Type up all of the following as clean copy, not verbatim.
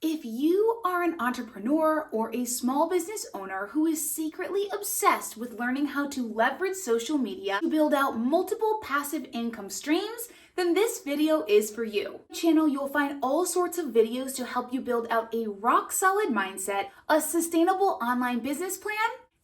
If you are an entrepreneur or a small business owner who is secretly obsessed with learning how to leverage social media to build out multiple passive income streams, then this video is for you. On the channel, you'll find all sorts of videos to help you build out a rock-solid mindset, a sustainable online business plan,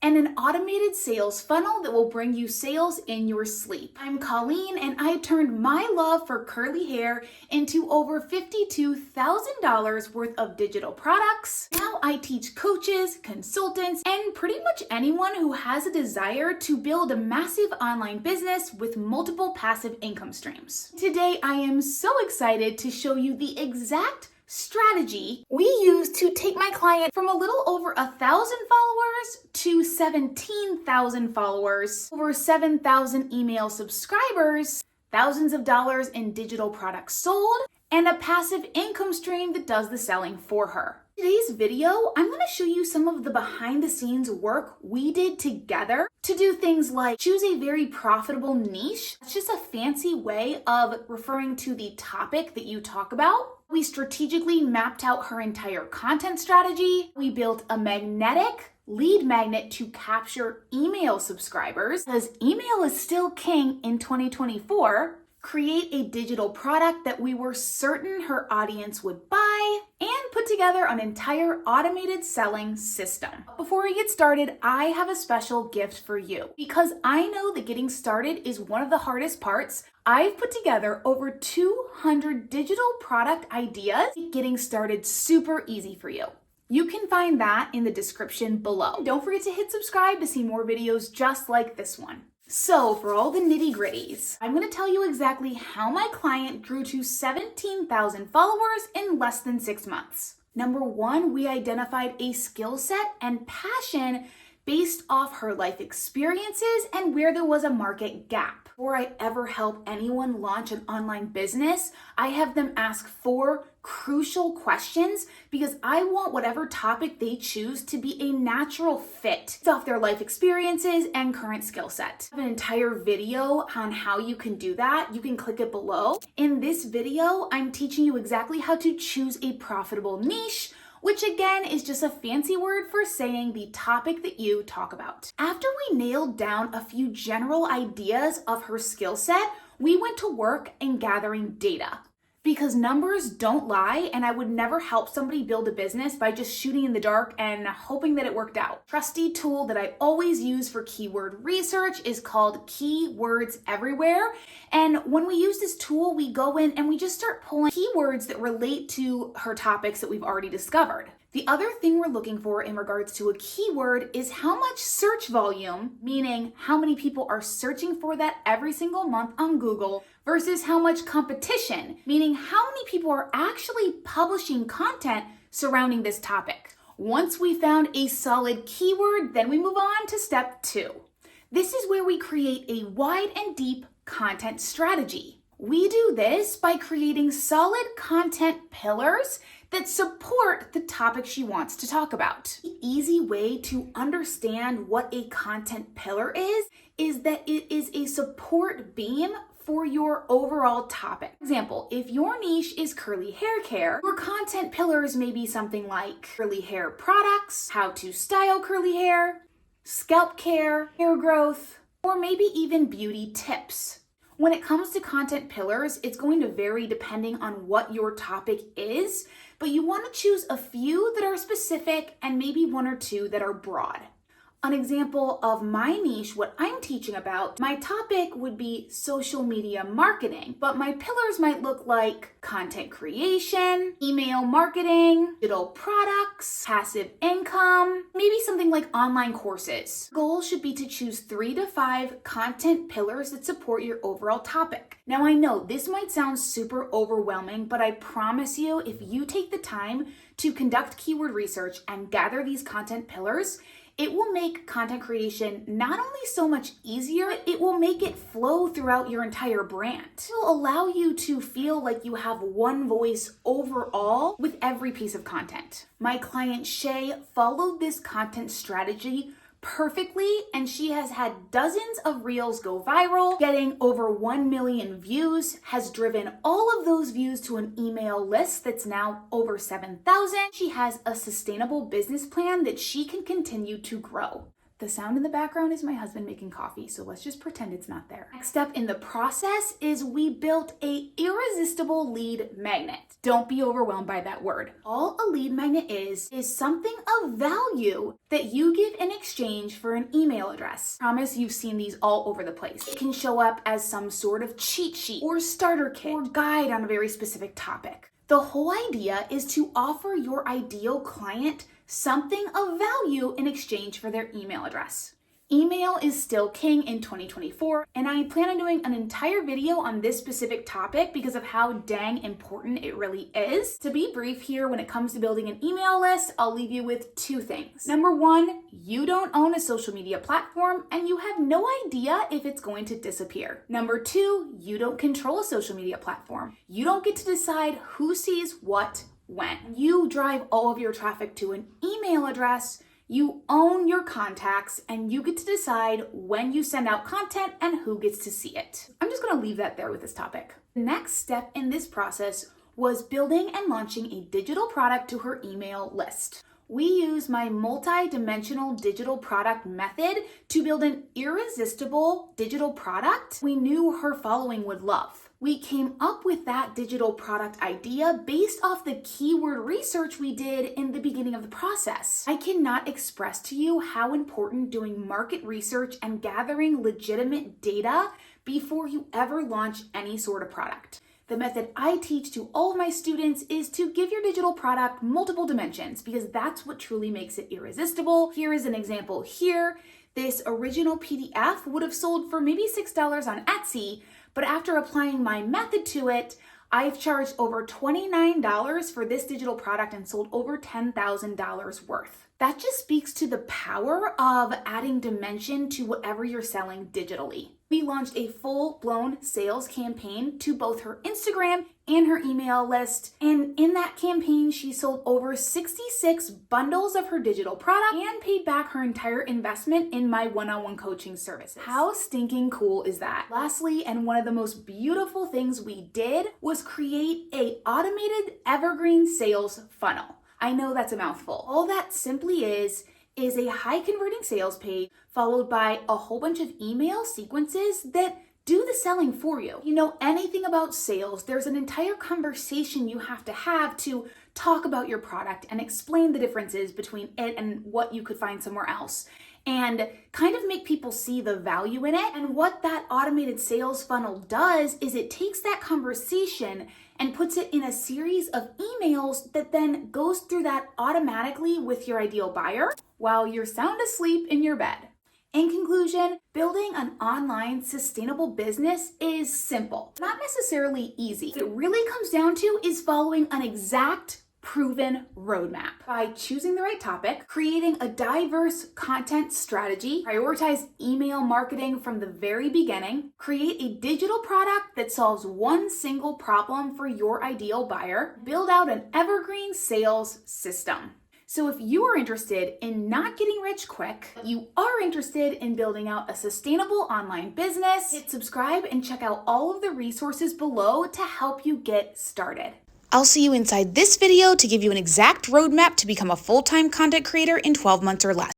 and an automated sales funnel that will bring you sales in your sleep. I'm Colleen, and I turned my love for curly hair into over $52,000 worth of digital products. Now I teach coaches, consultants, and pretty much anyone who has a desire to build a massive online business with multiple passive income streams. Today, I am so excited to show you the exact strategy we use to take my client from a little over 1,000 followers to 17,000 followers, over 7,000 email subscribers, thousands of dollars in digital products sold, and a passive income stream that does the selling for her. In today's video, I'm going to show you some of the behind the scenes work we did together to do things like choose a very profitable niche. It's just a fancy way of referring to the topic that you talk about. We strategically mapped out her entire content strategy. We built a magnetic lead magnet to capture email subscribers, because email is still king in 2024. Create a digital product that we were certain her audience would buy, and put together an entire automated selling system. Before we get started, I have a special gift for you. Because I know that getting started is one of the hardest parts, I've put together over 200 digital product ideas, getting started super easy for you. You can find that in the description below. Don't forget to hit subscribe to see more videos just like this one. So for all the nitty gritties, I'm going to tell you exactly how my client grew to 17,000 followers in less than 6 months. Number one, we identified a skill set and passion based off her life experiences and where there was a market gap. Before I ever help anyone launch an online business, I have them ask 4 crucial questions because I want whatever topic they choose to be a natural fit off their life experiences and current skill set. I have an entire video on how you can do that. You can click it below. In this video, I'm teaching you exactly how to choose a profitable niche, which again is just a fancy word for saying the topic that you talk about. After we nailed down a few general ideas of her skill set, we went to work in gathering data. Because numbers don't lie, and I would never help somebody build a business by just shooting in the dark and hoping that it worked out. Trusty tool that I always use for keyword research is called Keywords Everywhere. And when we use this tool, we go in and we just start pulling keywords that relate to her topics that we've already discovered. The other thing we're looking for in regards to a keyword is how much search volume, meaning how many people are searching for that every single month on Google, versus how much competition, meaning how many people are actually publishing content surrounding this topic. Once we found a solid keyword, then we move on to step 2. This is where we create a wide and deep content strategy. We do this by creating solid content pillars that support the topic she wants to talk about. The easy way to understand what a content pillar is that it is a support beam for your overall topic. For example, if your niche is curly hair care, your content pillars may be something like curly hair products, how to style curly hair, scalp care, hair growth, or maybe even beauty tips. When it comes to content pillars, it's going to vary depending on what your topic is, but you want to choose a few that are specific and maybe 1 or 2 that are broad. An example of my niche, what I'm teaching about, my topic would be social media marketing, but my pillars might look like content creation, email marketing, digital products, passive income, maybe something like online courses. The goal should be to choose 3 to 5 content pillars that support your overall topic. Now I know this might sound super overwhelming, but I promise you, if you take the time to conduct keyword research and gather these content pillars, it will make content creation not only so much easier, it will make it flow throughout your entire brand. It will allow you to feel like you have one voice overall with every piece of content. My client Shay followed this content strategy perfectly, and she has had dozens of reels go viral, getting over 1 million views, has driven all of those views to an email list that's now over 7,000. She has a sustainable business plan that she can continue to grow. The sound in the background is my husband making coffee, so let's just pretend it's not there. Next step in the process is we built a irresistible lead magnet. Don't be overwhelmed by that word. All a lead magnet is something of value that you give in exchange for an email address. Promise you've seen these all over the place. It can show up as some sort of cheat sheet or starter kit or guide on a very specific topic. The whole idea is to offer your ideal client something of value in exchange for their email address. Email is still king in 2024, and I plan on doing an entire video on this specific topic because of how dang important it really is. To be brief here, when it comes to building an email list, I'll leave you with two things. Number one, you don't own a social media platform and you have no idea if it's going to disappear. Number two, you don't control a social media platform. You don't get to decide who sees what when. You drive all of your traffic to an email address. You own your contacts and you get to decide when you send out content and who gets to see it. I'm just going to leave that there with this topic. The next step in this process was building and launching a digital product to her email list. We use my multi-dimensional digital product method to build an irresistible digital product we knew her following would love. We came up with that digital product idea based off the keyword research we did in the beginning of the process. I cannot express to you how important doing market research and gathering legitimate data before you ever launch any sort of product. The method I teach to all of my students is to give your digital product multiple dimensions because that's what truly makes it irresistible. Here is an example here. This original PDF would have sold for maybe $6 on Etsy, but after applying my method to it, I've charged over $29 for this digital product and sold over $10,000 worth. That just speaks to the power of adding dimension to whatever you're selling digitally. We launched a full-blown sales campaign to both her Instagram and her email list. And in that campaign, she sold over 66 bundles of her digital product and paid back her entire investment in my one-on-one coaching services. How stinking cool is that? Lastly, and one of the most beautiful things we did was create an automated evergreen sales funnel. I know that's a mouthful. All that simply is a high converting sales page followed by a whole bunch of email sequences that do the selling for you. You know anything about sales, there's an entire conversation you have to talk about your product and explain the differences between it and what you could find somewhere else and kind of make people see the value in it. And what that automated sales funnel does is it takes that conversation and puts it in a series of emails that then goes through that automatically with your ideal buyer while you're sound asleep in your bed. In conclusion, building an online sustainable business is simple, not necessarily easy. What it really comes down to is following an exact proven roadmap. By choosing the right topic, creating a diverse content strategy, prioritize email marketing from the very beginning, create a digital product that solves one single problem for your ideal buyer, build out an evergreen sales system. So if you are interested in not getting rich quick, you are interested in building out a sustainable online business, hit subscribe and check out all of the resources below to help you get started. I'll see you inside this video to give you an exact roadmap to become a full-time content creator in 12 months or less.